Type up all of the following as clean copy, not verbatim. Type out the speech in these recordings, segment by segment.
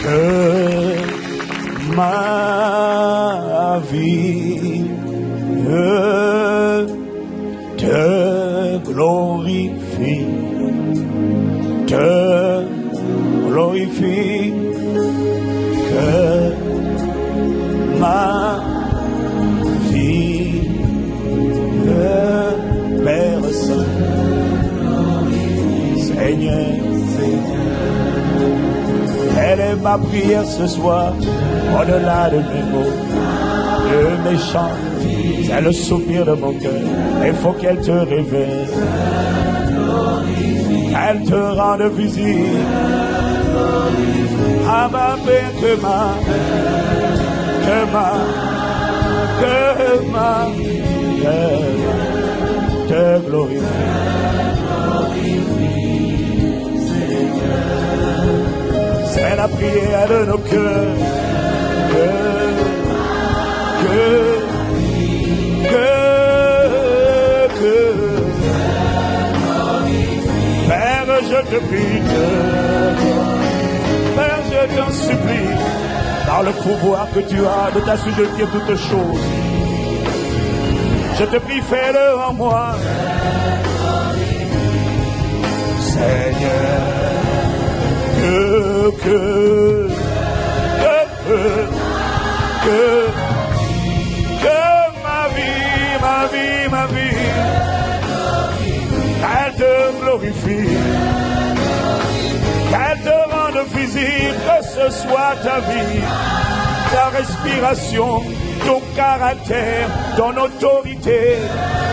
que ma vie te glorifie, que ma vie, Père Saint, Seigneur, elle est ma prière ce soir, au-delà de mes mots, de mes chants, c'est le soupir de mon cœur. Il faut qu'elle te révèle, qu'elle te rende visible. Ah ma Père, que ma te glorifie. C'est la prière de nos cœurs. Père, je te prie, Père, je t'en supplie, par le pouvoir que tu as de t'assujettir toutes choses, je te prie, fais-le en moi, Seigneur, que ma vie, qu'elle te glorifie, qu'elle te rende visible, que ce soit ta vie, ta respiration, ton caractère, ton autorité,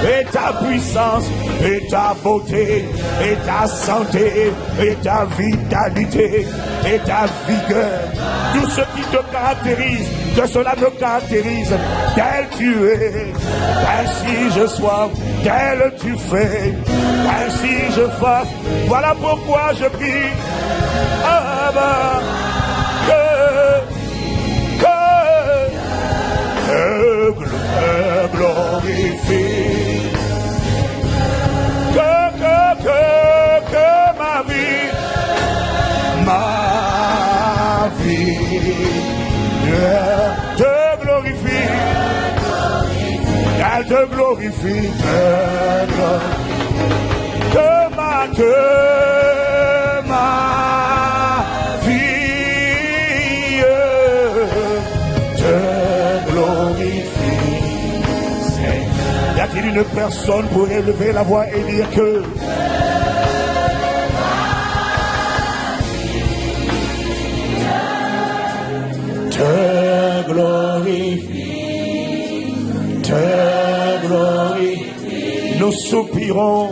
et ta puissance, et ta beauté, et ta santé, et ta vitalité, et ta vigueur. Tout ce qui te caractérise, que cela me caractérise, tel tu es, ainsi je sois, tel tu fais, ainsi je fasse. Voilà pourquoi je prie, Abba, que glorifie, que ma vie, te glorifie, elle te glorifie, que ma vie te glorifie. Y a-t-il une personne pour élever la voix et dire que te glorifie, nous soupirons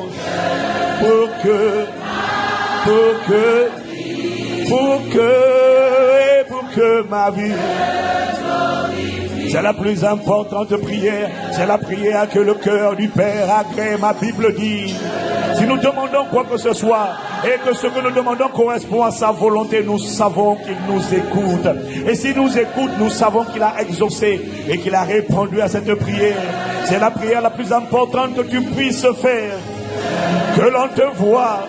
pour que ma vie. C'est la plus importante prière. C'est la prière que le cœur du Père agrée. Ma Bible dit, si nous demandons quoi que ce soit et que ce que nous demandons correspond à sa volonté, nous savons qu'il nous écoute. Et s'il nous écoute, nous savons qu'il a exaucé et qu'il a répondu à cette prière. C'est la prière la plus importante que tu puisses faire. Que l'on te voie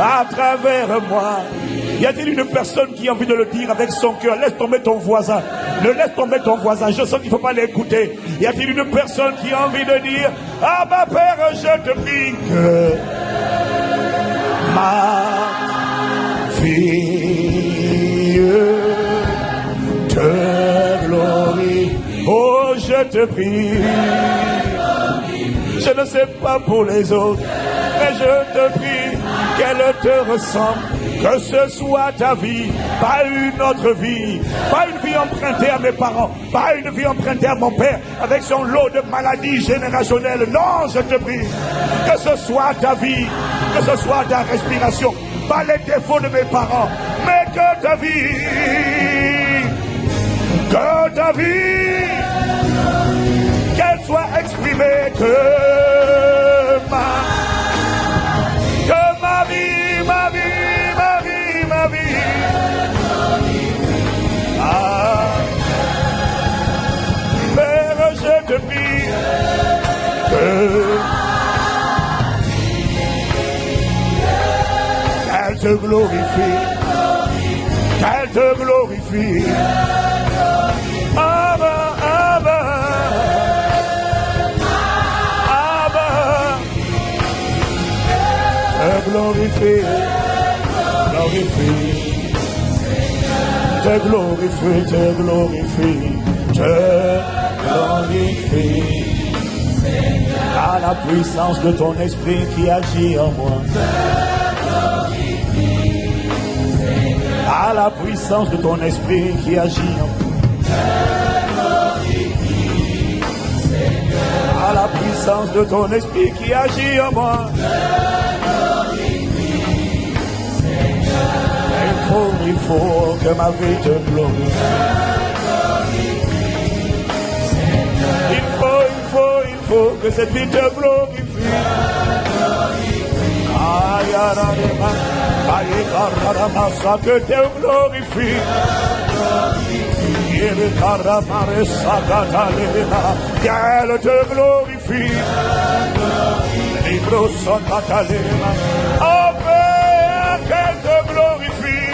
à travers moi. Y a-t-il une personne qui a envie de le dire avec son cœur? Laisse tomber ton voisin. Ne laisse tomber ton voisin. Je sens qu'il ne faut pas l'écouter. Y a-t-il une personne qui a envie de dire, ah ma Père, je te prie que ma fille te glorifie. Oh, je te prie. Je ne sais pas pour les autres, mais je te prie qu'elle te ressemble. Que ce soit ta vie, pas une autre vie, pas une vie empruntée à mes parents, pas une vie empruntée à mon père, avec son lot de maladies générationnelles. Non, je te prie, que ce soit ta vie, que ce soit ta respiration, pas les défauts de mes parents, mais que ta vie, qu'elle soit exprimée, que ma vie. Ah, Père, je te prie qu'elle te glorifie, qu'elle te glorifie. Abba, Abba, Abba, te glorifie, glorifie, te glorifie, te glorifie, te glorifie. À la puissance de ton esprit qui agit en moi. À la puissance de ton esprit qui agit en moi. À la puissance de ton esprit qui agit en moi. Il faut que ma vie te glorifie. Il faut que cette vie te glorifie. Aïe, ça que te glorifie. Qu'elle te glorifie. Libro son catalina. Oh Père, qu'elle te glorifie.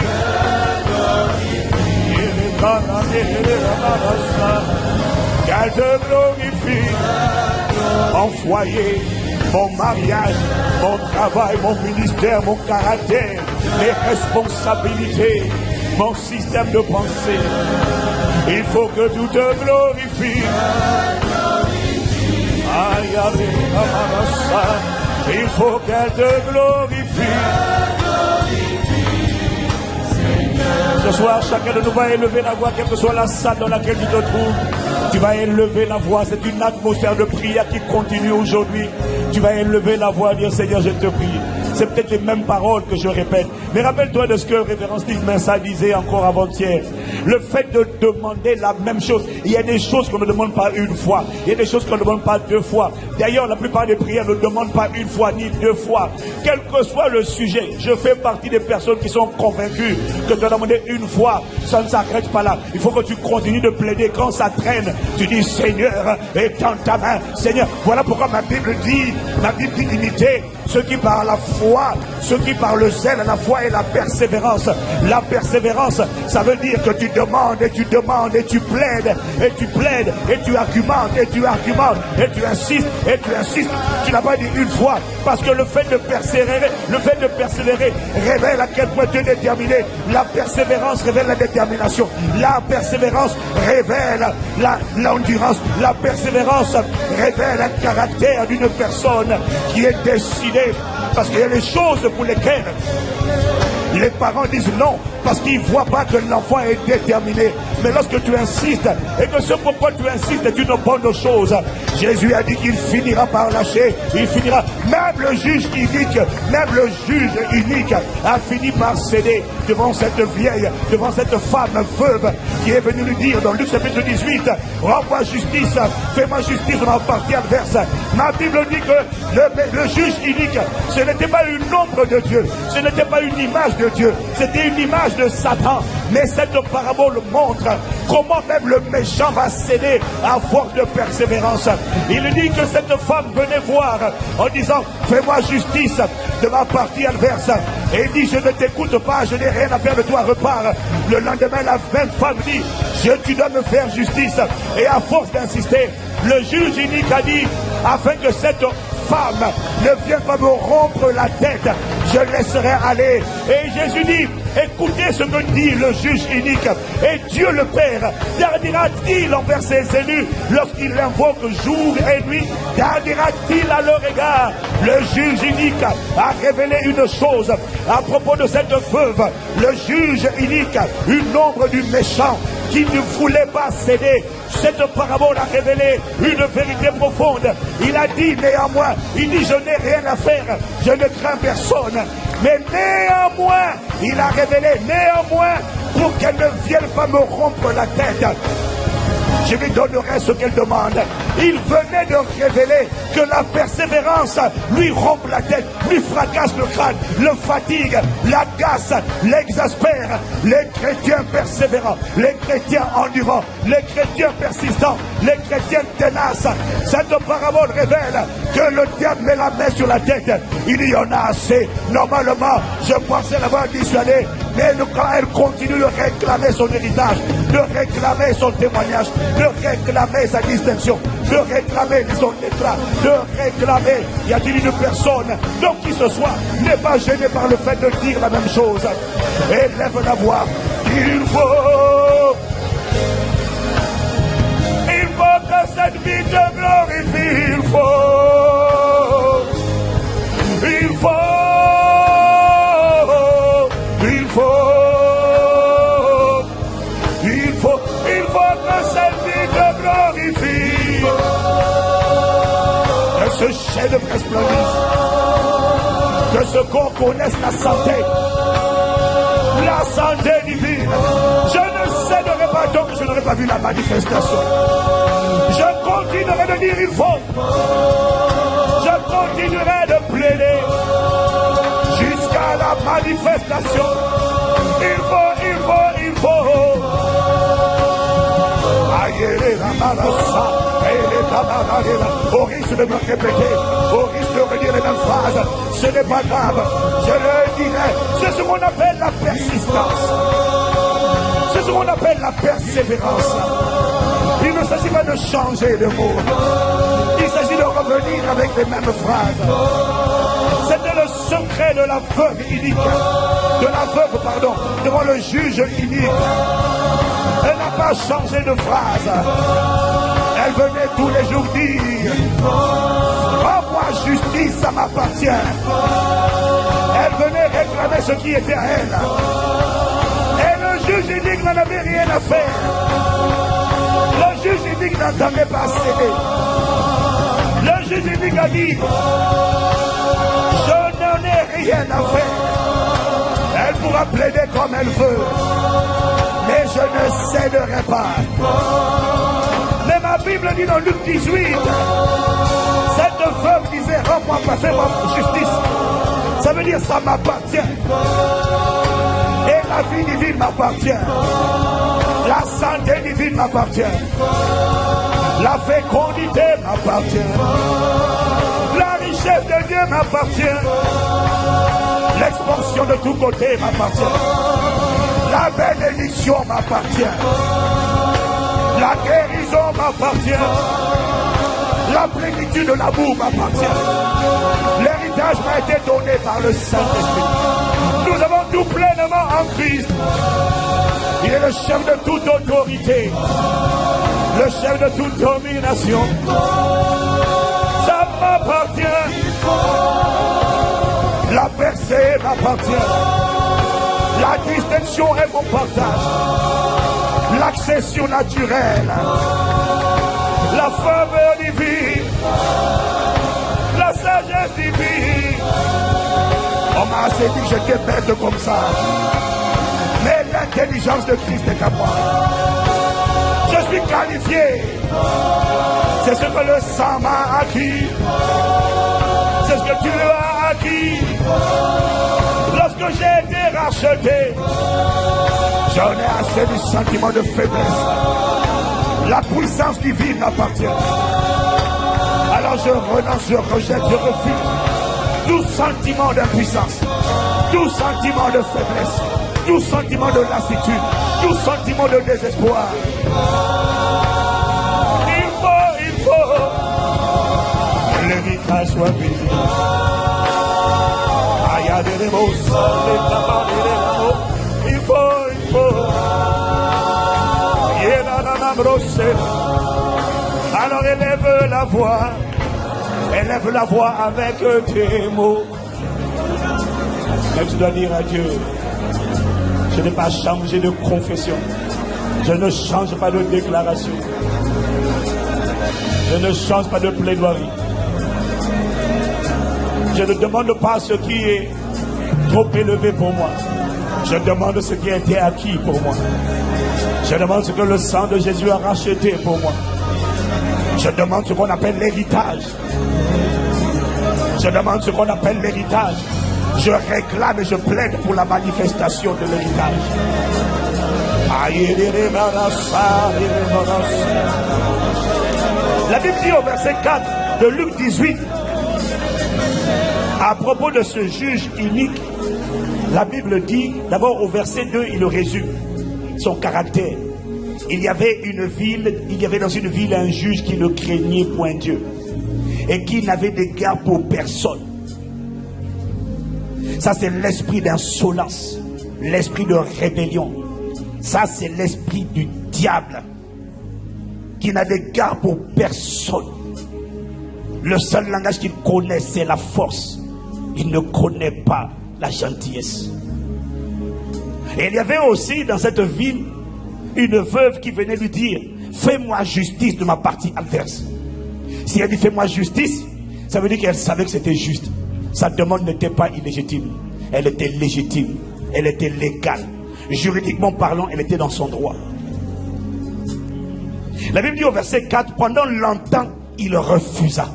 Qu'elle te glorifie. Mon foyer, mon mariage, mon travail, mon ministère, mon caractère, mes responsabilités, mon système de pensée. Il faut que tout te glorifie. Il faut qu'elle te glorifie. Ce soir, chacun de nous va élever la voix, quelle que soit la salle dans laquelle tu te trouves. Tu vas élever la voix, c'est une atmosphère de prière qui continue aujourd'hui. Tu vas élever la voix, dire Seigneur, je te prie. C'est peut-être les mêmes paroles que je répète. Mais rappelle-toi de ce que Révérend Steve Mensa disait encore avant-hier. Le fait de demander la même chose. Il y a des choses qu'on ne demande pas une fois. Il y a des choses qu'on ne demande pas deux fois. D'ailleurs, la plupart des prières ne demandent pas une fois ni deux fois. Quel que soit le sujet, je fais partie des personnes qui sont convaincues que de demander une fois, ça ne s'arrête pas là. Il faut que tu continues de plaider. Quand ça traîne, tu dis Seigneur, étends ta main. Seigneur, voilà pourquoi ma Bible dit d'imiter ceux qui par la foi, ceux qui par le zèle, la foi et la persévérance. La persévérance, ça veut dire que tu demandes et tu demandes et tu plaides et tu plaides et tu argumentes et tu argumentes et tu insistes et tu insistes. Tu n'as pas dit une fois, parce que le fait de persévérer révèle à quel point tu es déterminé. La persévérance révèle la détermination. La persévérance révèle l'endurance. La persévérance révèle un caractère d'une personne qui est décidée. Parce qu'il y a des choses pour lesquelles les parents disent non, parce qu'ils ne voient pas que l'enfant est déterminé. Mais lorsque tu insistes, et que ce pourquoi tu insistes est une bonne chose, Jésus a dit qu'il finira par lâcher, il finira. Même le juge unique a fini par céder devant cette vieille, devant cette femme veuve qui est venue lui dire dans Luc chapitre 18, rends-moi justice, fais-moi justice de ma partie adverse. Ma Bible dit que le juge unique, ce n'était pas une ombre de Dieu, ce n'était pas une image de Dieu, c'était une image de Satan. Mais cette parabole montre comment même le méchant va céder à force de persévérance. Il dit que cette femme venait voir en disant fais-moi justice de ma partie adverse, et il dit je ne t'écoute pas, je n'ai rien à faire de toi, repars. Le lendemain la même femme dit tu dois me faire justice, et à force d'insister, le juge unique a dit afin que cette femme ne vienne pas me rompre la tête, je laisserai aller. Et Jésus dit écoutez ce que dit le juge unique. Et Dieu le Père gardera-t-il envers ses élus lorsqu'il l'invoque jour et nuit? Gardera-t-il à leur égard? Le juge unique a révélé une chose à propos de cette veuve. Le juge unique, une ombre du méchant qui ne voulait pas céder. Cette parabole a révélé une vérité profonde. Il a dit néanmoins, il dit je n'ai rien à faire, je ne crains personne. Mais néanmoins, il a révélé néanmoins pour qu'elle ne vienne pas me rompre la tête, je lui donnerai ce qu'elle demande. Il venait de révéler que la persévérance lui rompt la tête, lui fracasse le crâne, le fatigue, l'agace, l'exaspère. Les chrétiens persévérants, les chrétiens endurants, les chrétiens persistants, les chrétiens tenaces. Cette parabole révèle que le diable met la main sur la tête. Il y en a assez. Normalement, je pensais l'avoir dissuadé, Mais quand elle continue de réclamer son héritage, de réclamer son témoignage, de réclamer sa distinction, de réclamer son éclat, de réclamer, y a-t-il une personne, donc qui ce soit, n'est pas gêné par le fait de dire la même chose. Élève la voix. Il faut que cette vie te glorifie. Il faut que cette vie te glorifie. Que ce chef-d'œuvre resplendisse. Que ce corps connaisse la santé divine. Je ne céderai pas donc je n'aurai pas vu la manifestation. Je continuerai de dire il faut. Je continuerai de plaider jusqu'à la manifestation. Il faut. Au risque de me répéter, au risque de redire les mêmes phrases, ce n'est pas grave. Je le dirai. C'est ce qu'on appelle la persistance. C'est ce qu'on appelle la persévérance. Il ne s'agit pas de changer de mot. Il s'agit de revenir avec les mêmes phrases. C'était le secret de la veuve unique. Devant le juge unique. Elle n'a pas changé de phrase. Elle venait tous les jours dire: rends-moi justice, ça m'appartient. Elle venait réclamer ce qui était à elle. Et le juge unique n'en avait rien à faire. Le juge unique n'entendait pas céder. Le juge unique a dit: je n'en ai rien à faire. Elle pourra plaider comme elle veut, mais je ne céderai pas. Mais ma Bible dit dans Luc 18, cette veuve disait: rends-moi passer ma justice. Ça veut dire ça m'appartient. Et la vie divine m'appartient. La santé divine m'appartient. La fécondité m'appartient. La richesse de Dieu m'appartient. L'expansion de tous côtés m'appartient. La bénédiction m'appartient. La guérison m'appartient. La plénitude de l'amour m'appartient. L'héritage m'a été donné par le Saint-Esprit. Nous avons tout pleinement en Christ. Il est le chef de toute autorité, le chef de toute domination. Ça m'appartient. La percée m'appartient. La distinction est mon partage. L'accession naturelle. La faveur divine. La sagesse divine. On m'a assez dit que j'étais bête comme ça. Mais l'intelligence de Christ est à moi. Je suis qualifié. C'est ce que le sang m'a acquis. C'est ce que tu as acquis. Lorsque j'ai été racheté, j'en ai assez du sentiment de faiblesse. La puissance divine m'appartient. Alors je renonce, je rejette, je refuse tout sentiment d'impuissance, tout sentiment de faiblesse, tout sentiment de lassitude, tout sentiment de désespoir. Il faut que l'héritage soit visible. Il faut. Alors élève la voix avec tes mots. Mais tu dois dire à Dieu: je n'ai pas changé de confession, je ne change pas de déclaration, je ne change pas de plaidoirie. Je ne demande pas ce qui est trop élevé pour moi. Je demande ce qui a été acquis pour moi. Je demande ce que le sang de Jésus a racheté pour moi. Je demande ce qu'on appelle l'héritage. Je demande ce qu'on appelle l'héritage. Je réclame et je plaide pour la manifestation de l'héritage. La Bible dit au verset 4 de Luc 18: À propos de ce juge unique, la Bible dit, d'abord au verset 2, il le résume, son caractère. Il y avait dans une ville un juge qui ne craignait point Dieu et qui n'avait d'égard pour personne. Ça, c'est l'esprit d'insolence, l'esprit de rébellion. Ça, c'est l'esprit du diable qui n'a d'égard pour personne. Le seul langage qu'il connaît, c'est la force. Il ne connaît pas la gentillesse. Et il y avait aussi dans cette ville une veuve qui venait lui dire: fais-moi justice de ma partie adverse. Si elle dit fais-moi justice, ça veut dire qu'elle savait que c'était juste. Sa demande n'était pas illégitime, elle était légitime, elle était légale. Juridiquement parlant, elle était dans son droit. La Bible dit au verset 4, pendant longtemps, il refusa.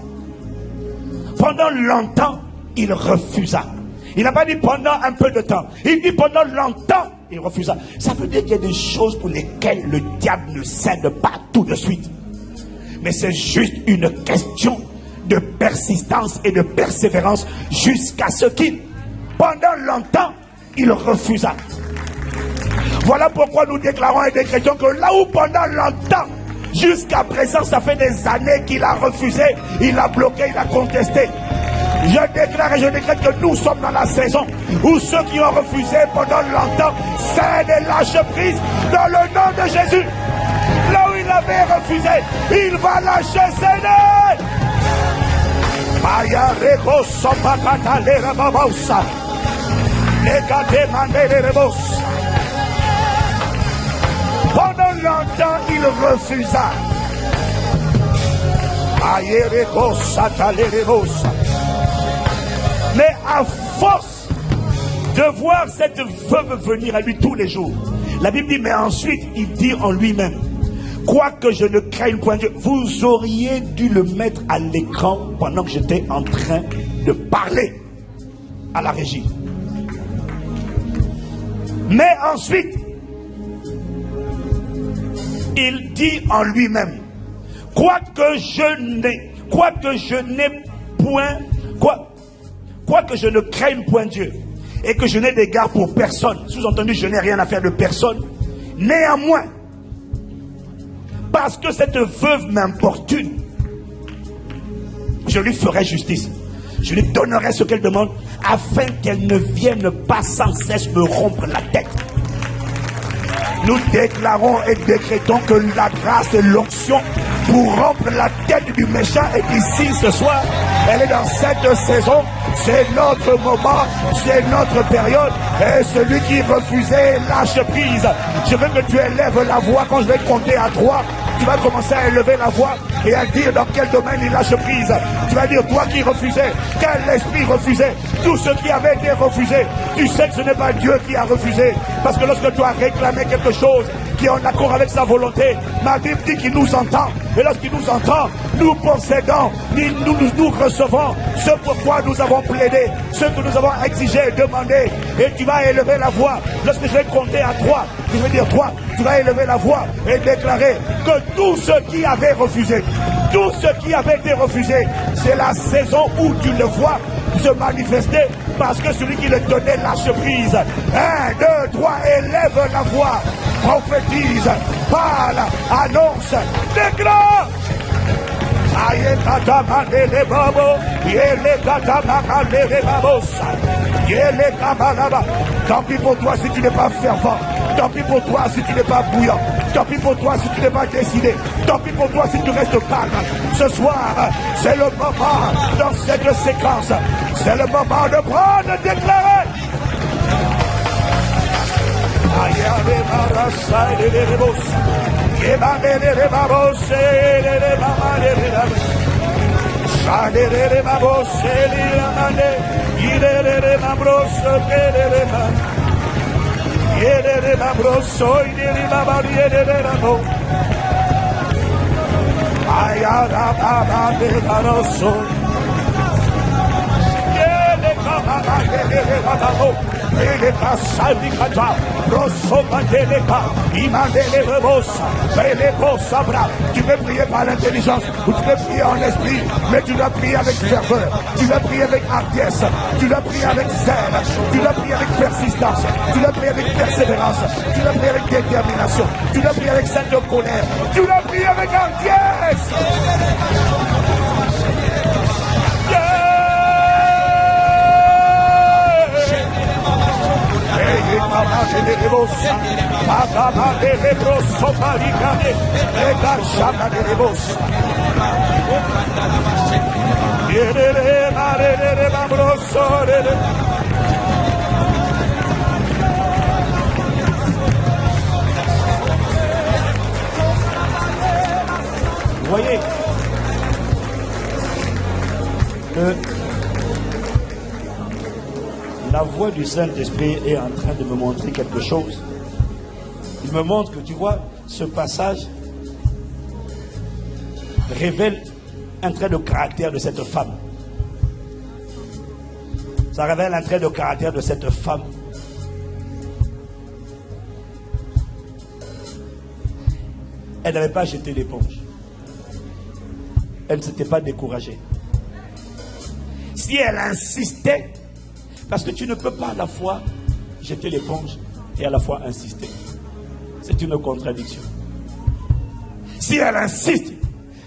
Pendant longtemps, il refusa. Il n'a pas dit pendant un peu de temps. Il dit pendant longtemps, il refusa. Ça veut dire qu'il y a des choses pour lesquelles le diable ne cède pas tout de suite. Mais c'est juste une question de persistance et de persévérance jusqu'à ce qu'il, pendant longtemps, il refusa. Voilà pourquoi nous déclarons et décrétons que là où pendant longtemps, jusqu'à présent, ça fait des années qu'il a refusé, il a bloqué, il a contesté. Je déclare et je décrète que nous sommes dans la saison où ceux qui ont refusé pendant longtemps cèdent et lâchent prise dans le nom de Jésus. Là où il avait refusé, il va lâcher céder. Pendant longtemps, il refusa. Mais à force de voir cette veuve venir à lui tous les jours, la Bible dit, mais ensuite il dit en lui-même: quoique je ne craigne point Dieu. Vous auriez dû le mettre à l'écran pendant que j'étais en train de parler à la régie. Mais ensuite, il dit en lui-même: quoique je ne craigne point Dieu et que je n'ai d'égard pour personne, sous-entendu, je n'ai rien à faire de personne, néanmoins, parce que cette veuve m'importune, je lui ferai justice, je lui donnerai ce qu'elle demande, afin qu'elle ne vienne pas sans cesse me rompre la tête. Nous déclarons et décrétons que la grâce et l'onction pour rompre la tête du méchant est ici ce soir. Elle est dans cette saison. C'est notre moment, c'est notre période. Et celui qui refusait lâche prise. Je veux que tu élèves la voix quand je vais compter à 3. Tu vas commencer à élever la voix et à dire dans quel domaine il lâche prise. Tu vas dire, toi qui refusais, quel esprit refusait, tout ce qui avait été refusé. Tu sais que ce n'est pas Dieu qui a refusé. Parce que lorsque tu as réclamé quelque chose qui est en accord avec sa volonté, ma Bible dit qu'il nous entend. Et lorsqu'il nous entend, nous possédons, nous recevons ce pourquoi nous avons plaidé, ce que nous avons exigé et demandé. Et tu vas élever la voix. Lorsque je vais compter à 3, je vais dire 3, tu vas élever la voix et déclarer que tout ce qui avait refusé, tout ce qui avait été refusé, c'est la saison où tu le vois se manifester, parce que celui qui le donnait lâche prise. 1, 2, 3, élève la voix, prophétise, parle, annonce, déclare. Tant pis pour toi si tu n'es pas fervent. Tant pis pour toi si tu n'es pas bouillant. Tant pis pour toi si tu n'es pas décidé. Tant pis pour toi si tu restes calme. Ce soir, c'est le moment dans cette séquence. C'est le moment de prendre, de déclarer. Beleka Salikata, Rosoba Deleka, Imandele Rebosa, Beleko Sabra. Tu peux prier par l'intelligence ou tu peux prier en esprit, mais tu dois prier avec ferveur, tu dois prier avec hardiesse, tu dois prier avec zèle, tu dois prier avec persistance, tu dois prier avec persévérance, tu dois prier avec détermination, tu dois prier avec sainte colère, tu dois prier avec hardiesse. Vous voyez que la voix du Saint-Esprit est en train de me montrer quelque chose. Il me montre que, tu vois, ce passage révèle un trait de caractère de cette femme. Ça révèle un trait de caractère de cette femme. Elle n'avait pas jeté l'éponge. Elle ne s'était pas découragée. Si elle insistait, parce que tu ne peux pas à la fois jeter l'éponge et à la fois insister. C'est une contradiction. Si elle insiste,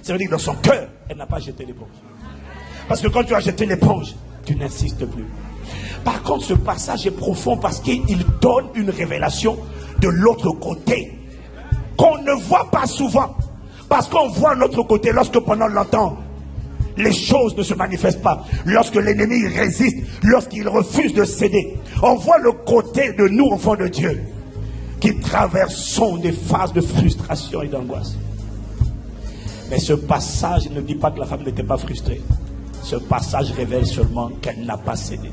ça veut dire que dans son cœur, elle n'a pas jeté l'éponge. Parce que quand tu as jeté l'éponge, tu n'insistes plus. Par contre, ce passage est profond parce qu'il donne une révélation de l'autre côté qu'on ne voit pas souvent. Parce qu'on voit l'autre côté lorsque pendant longtemps, les choses ne se manifestent pas. Lorsque l'ennemi résiste, lorsqu'il refuse de céder, on voit le côté de nous, enfants de Dieu, qui traversons des phases de frustration et d'angoisse. Mais ce passage ne dit pas que la femme n'était pas frustrée. Ce passage révèle seulement qu'elle n'a pas cédé.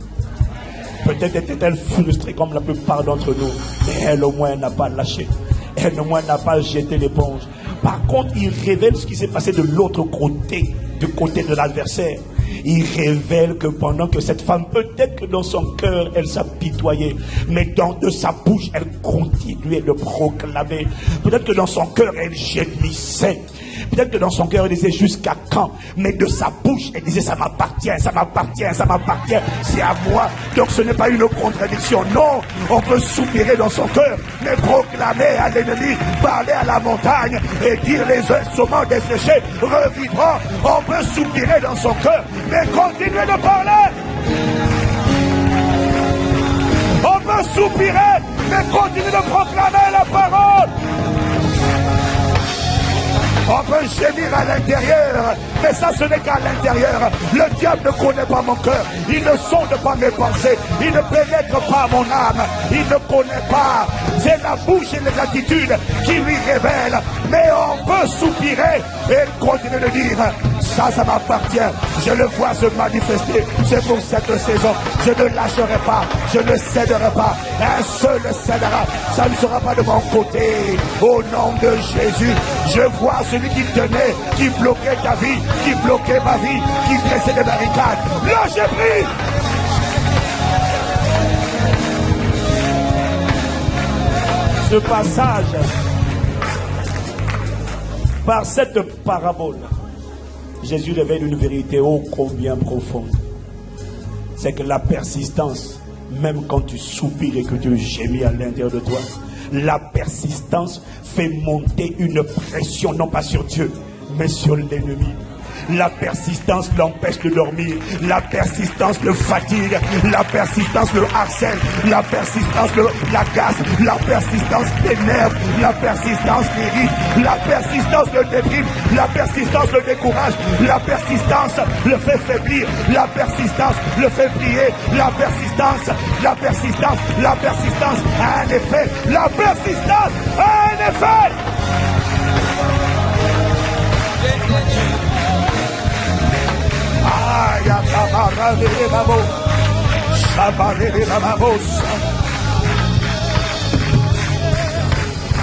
Peut-être était-elle frustrée comme la plupart d'entre nous, mais elle au moins n'a pas lâché. Elle au moins n'a pas jeté l'éponge. Par contre, il révèle ce qui s'est passé de l'autre côté, du côté de l'adversaire. Il révèle que pendant que cette femme, peut-être que dans son cœur, elle s'apitoyait, mais de sa bouche, elle continuait de proclamer. Peut-être que dans son cœur, elle gémissait. Peut-être que dans son cœur, elle disait jusqu'à quand, mais de sa bouche, elle disait ça m'appartient, ça m'appartient, ça m'appartient, c'est à moi. Donc ce n'est pas une contradiction. Non, on peut soupirer dans son cœur, mais proclamer à l'ennemi, parler à la montagne et dire les instruments desséchés revivront. On peut soupirer dans son cœur, mais continuer de parler. On peut soupirer, mais continuer de proclamer la parole. On peut gémir à l'intérieur, mais ça ce n'est qu'à l'intérieur. Le diable ne connaît pas mon cœur, il ne sonde pas mes pensées, il ne pénètre pas mon âme, il ne connaît pas. C'est la bouche et les attitudes qui lui révèlent. Mais on peut soupirer et continuer de dire ça m'appartient, je le vois se manifester. C'est pour cette saison, je ne lâcherai pas, je ne céderai pas. Un seul cédera, ça ne sera pas de mon côté. Au nom de Jésus, je vois celui qui tenait, qui bloquait ta vie, qui bloquait ma vie, qui dressait des barricades. Lâchez prise. Ce passage, par cette parabole, Jésus révèle une vérité ô combien profonde. C'est que la persistance, même quand tu soupires et que tu gémis à l'intérieur de toi, la persistance fait monter une pression, non pas sur Dieu, mais sur l'ennemi. La persistance l'empêche de dormir. La persistance le fatigue. La persistance le harcèle. La persistance l'agace. La persistance l'énerve. La persistance l'irrite. La persistance le déprime. La persistance le décourage. La persistance le fait faiblir. La persistance le fait prier. La persistance a un effet. La persistance a un effet.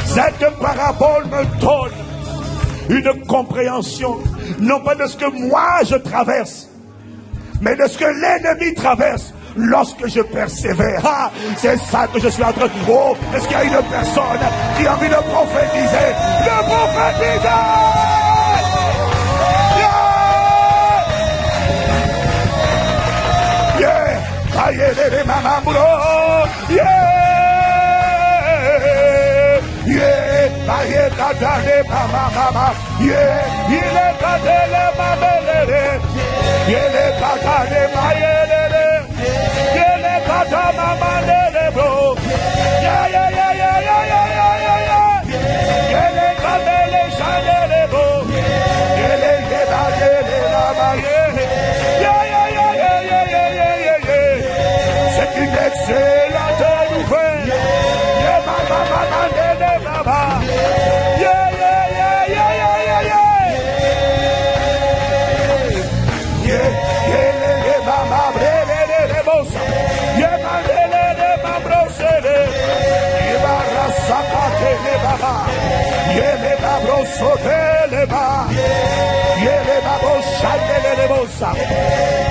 Cette parabole me donne une compréhension, non pas de ce que moi je traverse, mais de ce que l'ennemi traverse lorsque je persévère. Ah, c'est ça que je suis en train de... Oh, est-ce qu'il y a une personne qui a envie de prophétiser? De prophétiser! C'est une excellente nouvelle.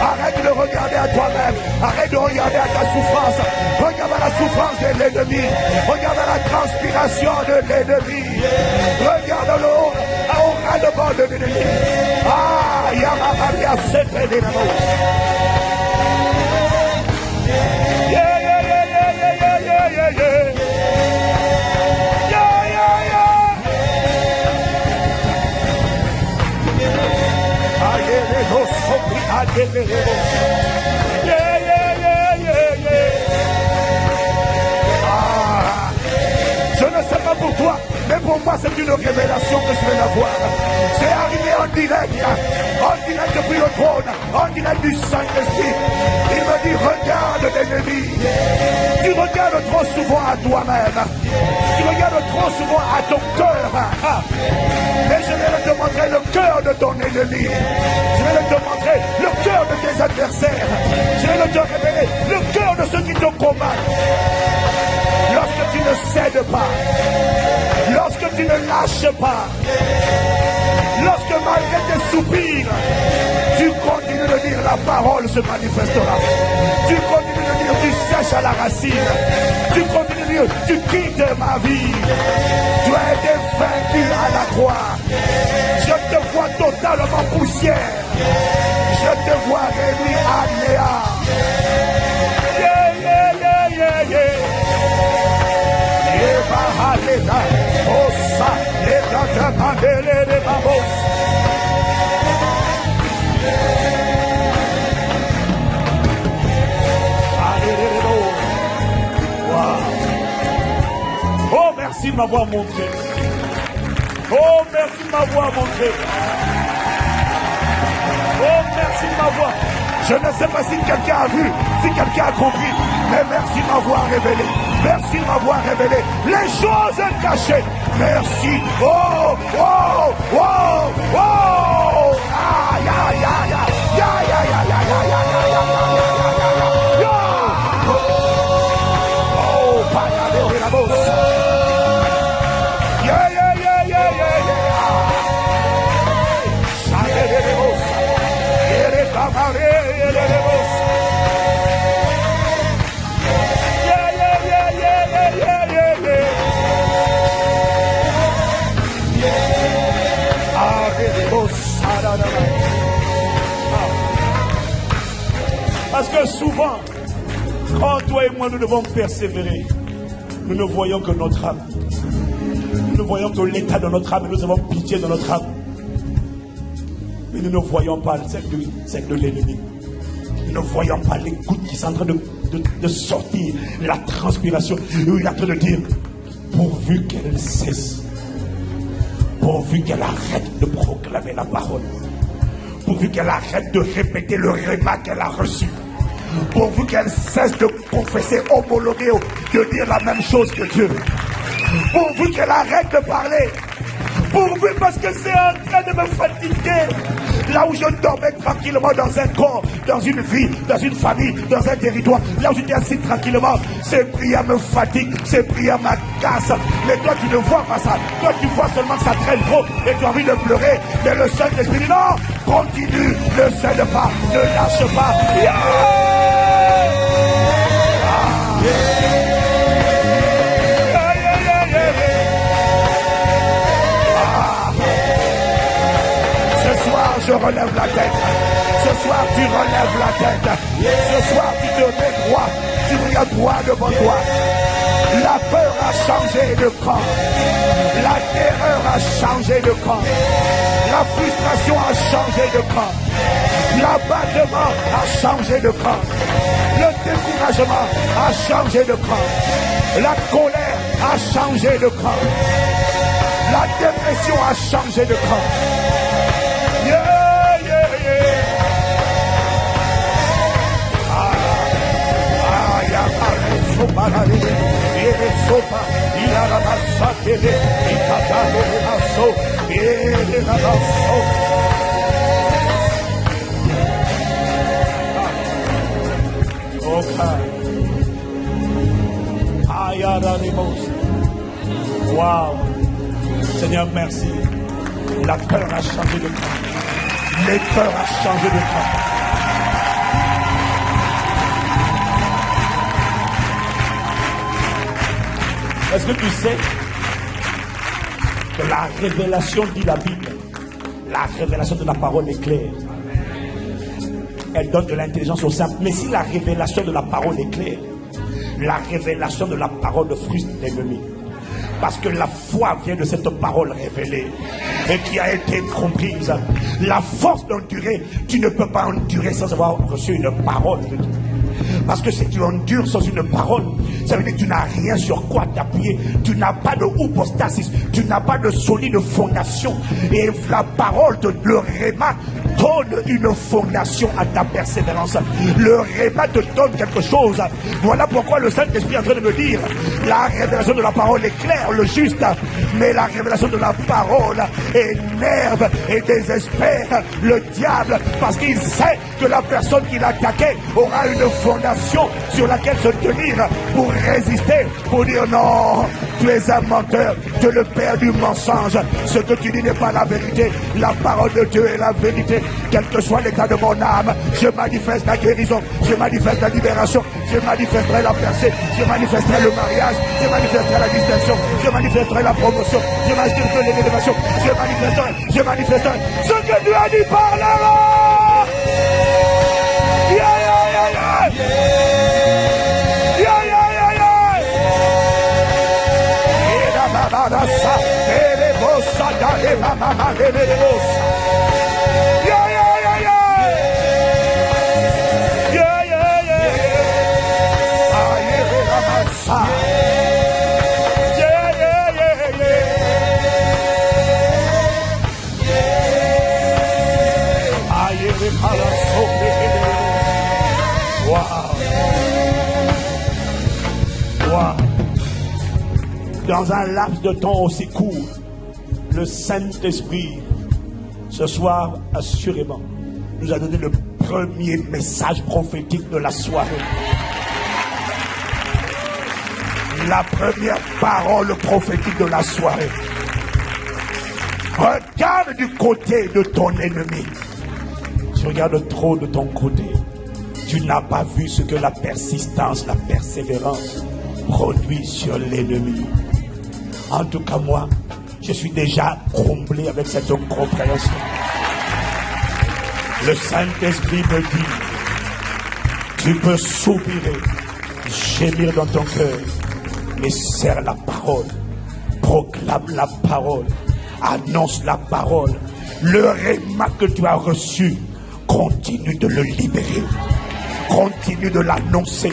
Arrête de regarder à toi-même. Arrête de regarder à ta souffrance. Regarde à la souffrance de l'ennemi. Regarde à la transpiration de l'ennemi. Regarde au ras-le-bas de l'ennemi. Ah, Yamamaria, c'était l'ennemi. Yeah, yeah, yeah, yeah, yeah, yeah, yeah, yeah. Je ne sais pas pour toi, mais pour moi c'est une révélation que je vais avoir. C'est arrivé en direct depuis le trône, en direct du Saint-Esprit. Il me dit, regarde l'ennemi. Tu regardes trop souvent à toi-même. Tu regardes trop souvent à ton cœur. Mais je vais te montrer le cœur de ton ennemi. Je vais te montrer le cœur de tes adversaires. Je vais te révéler le cœur de ceux qui te combattent. Lorsque tu ne cèdes pas, lorsque tu ne lâches pas, lorsque malgré tes soupirs, tu continues de dire la parole se manifestera. Tu continues de dire tu sèches à la racine. Tu continues de dire tu quittes ma vie. Tu as été vaincu à la croix. Je te vois totalement poussière. Je te vois réduit à néant. Yeah, yeah, yeah, yeah, yeah. Oh, merci de m'avoir montré. Oh, merci de m'avoir montré. Oh, merci de m'avoir. Je ne sais pas si quelqu'un a vu, si quelqu'un a compris, mais merci de m'avoir révélé. Merci de m'avoir révélé les choses cachées. Merci. Oh, oh, oh, oh. Ah, ya, ya, ya, ya, ya, ya, ya, ya, ya, ya, ya, ya. Oh, pagade de la voz. Yeah, yeah, yeah, yeah, yeah, yeah. Sale de voz. Quiere camaré de voz. Parce que souvent, quand toi et moi nous devons persévérer, nous ne voyons que notre âme. Nous ne voyons que l'état de notre âme et nous avons pitié de notre âme. Mais nous ne voyons pas celle de l'ennemi. Nous ne voyons pas les gouttes qui sont en train de sortir, la transpiration. Il est en train de dire, pourvu qu'elle cesse, pourvu qu'elle arrête de proclamer la parole, pourvu qu'elle arrête de répéter le réma qu'elle a reçu, pourvu qu'elle cesse de confesser, homologuer, de dire la même chose que Dieu, pourvu qu'elle arrête de parler, pourvu parce que c'est en train de me fatiguer. Là où je dormais tranquillement dans un corps, dans une vie, dans une famille, dans un territoire, là où j'étais assis tranquillement, ces prières me fatiguent, ces prières m'agacent. Mais toi tu ne vois pas ça, toi tu vois seulement que ça traîne trop et tu as envie de pleurer. Mais le Saint-Esprit dit non, continue, ne cède pas, ne lâche pas. Yeah! sur tes droits. Tu regardes droit devant toi. La peur a changé de camp. La terreur a changé de camp. La frustration a changé de camp. L'abattement a changé de camp. Le découragement a changé de camp. La colère a changé de camp. La dépression a changé de camp. Yeah, yeah, yeah. Wow. Seigneur, merci. La peur a changé de camp. Les peurs a changé de camp. Est-ce que tu sais que la révélation, dit la Bible, la révélation de la parole est claire. Elle donne de l'intelligence au simple. Mais si la révélation de la parole est claire, la révélation de la parole frustre l'ennemi. Parce que la foi vient de cette parole révélée et qui a été comprise. La force d'endurer, tu ne peux pas endurer sans avoir reçu une parole de Dieu. Parce que si tu endures sans une parole, ça veut dire que tu n'as rien sur quoi t'appuyer. Tu n'as pas de hypostasis, tu n'as pas de solide fondation. Et la parole de le réma donne une fondation à ta persévérance. Le réma te donne quelque chose. Voilà pourquoi le Saint-Esprit est en train de me dire, la révélation de la parole est claire, le juste, mais la révélation de la parole énerve et désespère le diable, parce qu'il sait que la personne qui l'a attaqué aura une fondation sur laquelle se tenir pour résister, pour dire non, tu es un menteur, tu es le père du mensonge, ce que tu dis n'est pas la vérité, la parole de Dieu est la vérité. Quel que soit l'état de mon âme, je manifeste la guérison, je manifeste la libération, je manifesterai la percée, je manifesterai le mariage, je manifesterai la distinction, je manifesterai la promotion, je manifesterai l'élévation, je manifesterai ce que Dieu a dit par là. Yeah, yeah, yeah, yeah. Yeah, yeah, yeah, yeah. Et la babada sa, et les bossa, et ma maman, et les bossa. Yeah, yeah, yeah, yeah. Yeah, yeah, yeah, yeah. Ah, yeah, la massa. Yeah, yeah, yeah, yeah. Ah, yeah, les palassos, wow. Wow. Dans un laps de temps aussi court, le Saint-Esprit, ce soir, assurément, nous a donné le premier message prophétique de la soirée. La première parole prophétique de la soirée. Regarde du côté de ton ennemi. Tu regardes trop de ton côté. Tu n'as pas vu ce que la persistance, la persévérance produit sur l'ennemi. En tout cas, moi, je suis déjà comblé avec cette compréhension. Le Saint-Esprit me dit, tu peux soupirer, gémir dans ton cœur, mais serre la parole, proclame la parole, annonce la parole. Le réma que tu as reçu, continue de le libérer. Continue de l'annoncer.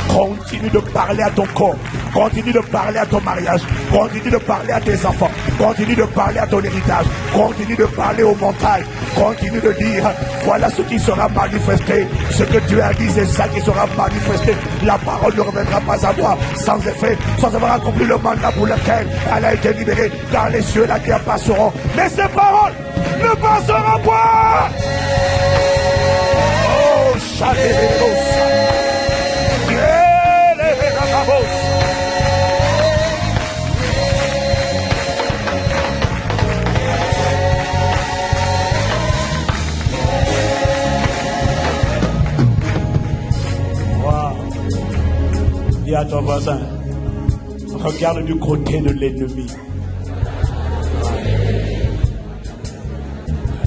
Continue de parler à ton corps. Continue de parler à ton mariage. Continue de parler à tes enfants. Continue de parler à ton héritage. Continue de parler aux montagnes. Continue de dire, voilà ce qui sera manifesté. Ce que Dieu a dit, c'est ça qui sera manifesté. La parole ne reviendra pas à moi sans effet, sans avoir accompli le mandat pour lequel elle a été libérée. Car les cieux et la terre passeront, mais ces paroles ne passeront pas. Wow. Dis à ton voisin, regarde du côté de l'ennemi.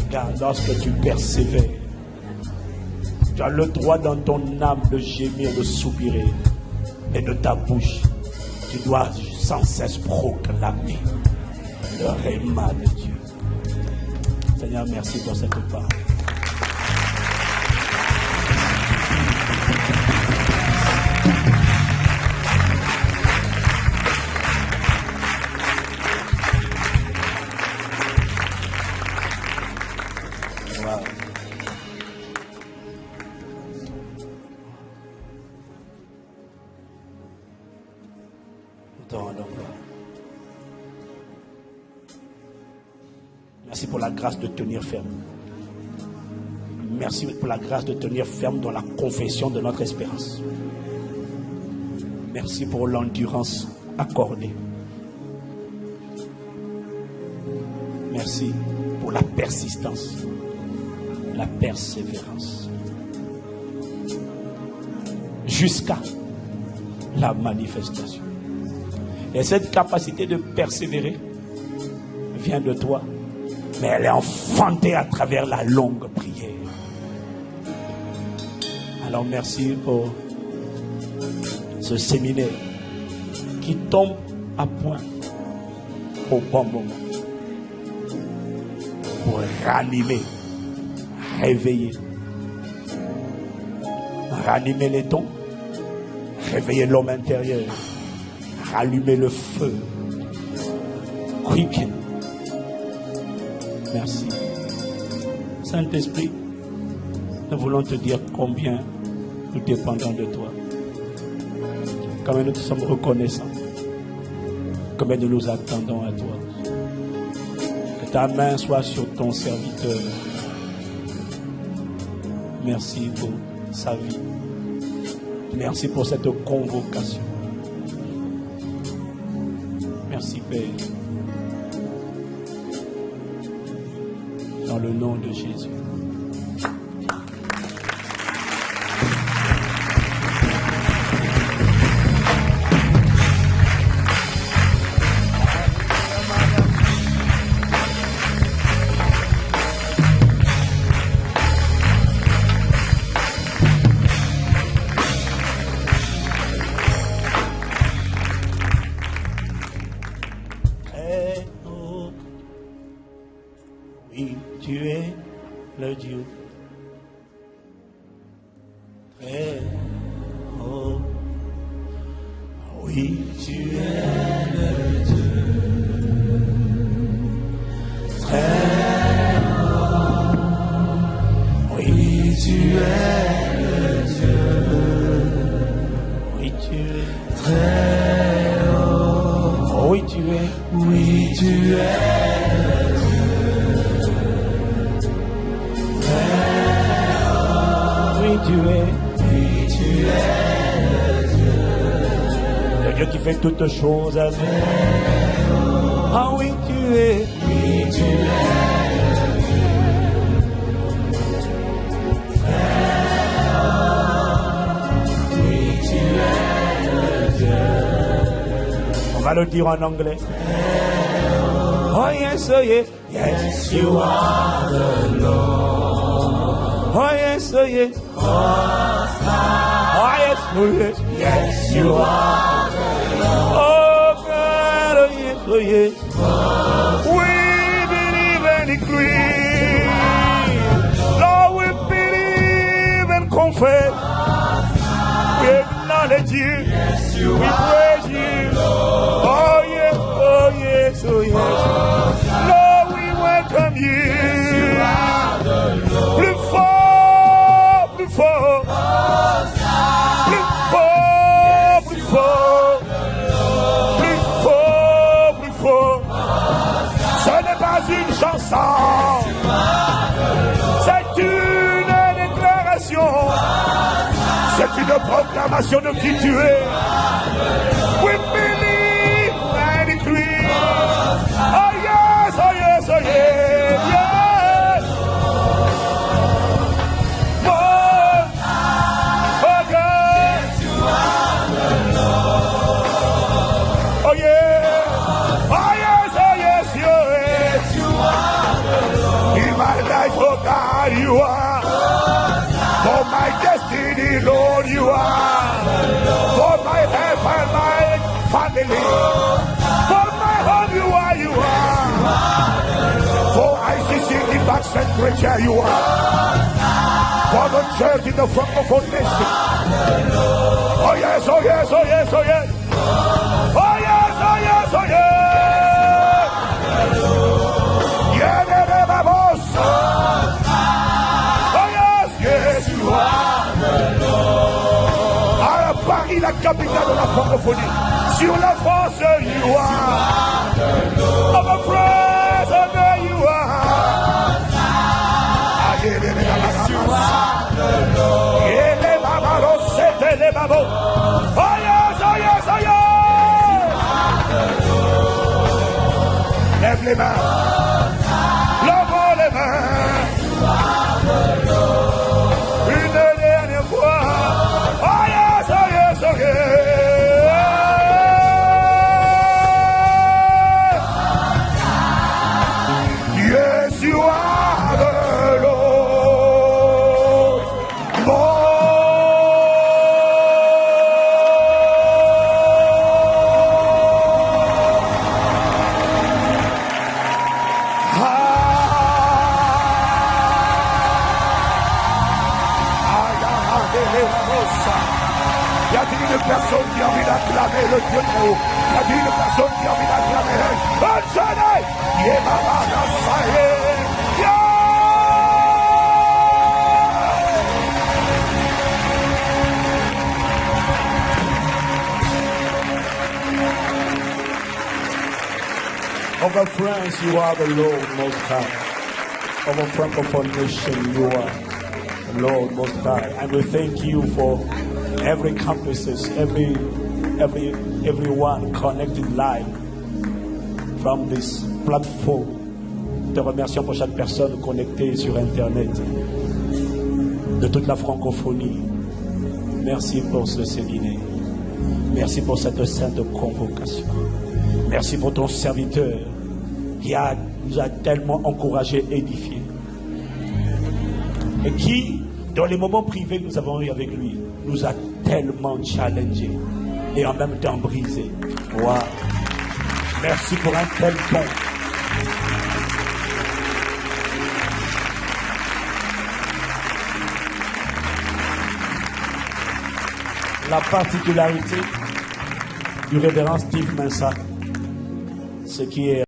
Regarde, lorsque tu persévères, Tu as le droit dans ton âme de gémir, de soupirer. Et de ta bouche, tu dois sans cesse proclamer le réma de Dieu. Seigneur, merci pour cette part. Merci pour la grâce de tenir ferme. Merci pour la grâce de tenir ferme dans la confession de notre espérance. Merci pour l'endurance accordée. Merci pour la persistance, la persévérance. Jusqu'à la manifestation. Et cette capacité de persévérer vient de toi. Mais elle est enfantée à travers la longue prière. Alors merci pour ce séminaire qui tombe à point au bon moment. Pour ranimer, réveiller. Ranimer les dons, réveiller l'homme intérieur, rallumer le feu. Quicken. Merci. Saint-Esprit, nous voulons te dire combien nous dépendons de toi. Combien nous te sommes reconnaissants. Combien nous nous attendons à toi. Que ta main soit sur ton serviteur. Merci pour sa vie. Merci pour cette convocation. Merci Père. Dans le nom de Jésus. Oui, tu es le Dieu. Très haut. Oui, tu es le Dieu. Très haut. Oui, tu es le Dieu. Oui, tu es très haut. Oui, tu es. Oui, tu es. Tu es, oui, tu es le Dieu qui fait toutes choses avec. Ah oui, tu es, oui, tu es le Dieu. Oui, tu es le Dieu. On va le dire en anglais. Oh yes, oh yes, yes, you are the Lord. Oh yes, oh yes. Oh yes, oh yes, yes, you are the Lord. Oh God, oh yes, oh yes. We believe and decree. Lord, we believe and confess. We acknowledge you. We praise you. Oh yes, oh yes, oh yes. Lord, we welcome you. Plus fort, plus fort. Plus fort, plus fort. Plus fort, plus fort. Ce n'est pas une chanson. C'est une déclaration. C'est une proclamation de qui tu es. We believe and decree. Oh yes, oh yes, oh yes, yes. Oh, oh God. Oh yeah. Oh yes, oh yes, yes. In my life, oh God, you are. For my For my home, you are. For ICC, the backside preacher, you are. For the church in the Francophone nation. Oh yes, oh yes, oh yes, oh yes. Oh yes, oh yes, oh yes. Oh yes, yes, you are. À Paris, la capitale de la francophonie. Sur la France, you are. Of a president, you are. Yes, you are the Lord. Oh yes, oh yes, oh yes. Lève les mains. Lève les mains. Une dernière fois. Oh yes, oh yes, oh yes. Yes, you are the Lord. Y a-t-il une personne qui a envie d'acclamer le Dieu très haut? Y a-t-il une personne qui a envie d'acclamer? Enchaînez! Over France, you are the Lord Most High. Over Francophone nation, you are the Lord Most High. And we thank you for every campuses, everyone connected live from this platform. Te remercions pour chaque personne connectée sur Internet de toute la francophonie. Merci pour ce séminaire. Merci pour cette sainte convocation. Merci pour ton serviteur qui nous a tellement encouragés, édifiés. Et qui, dans les moments privés que nous avons eu avec lui, nous a tellement challengés et en même temps brisés. Wow. Merci pour un tel don. La particularité du révérend Steve Mensah, ce qui est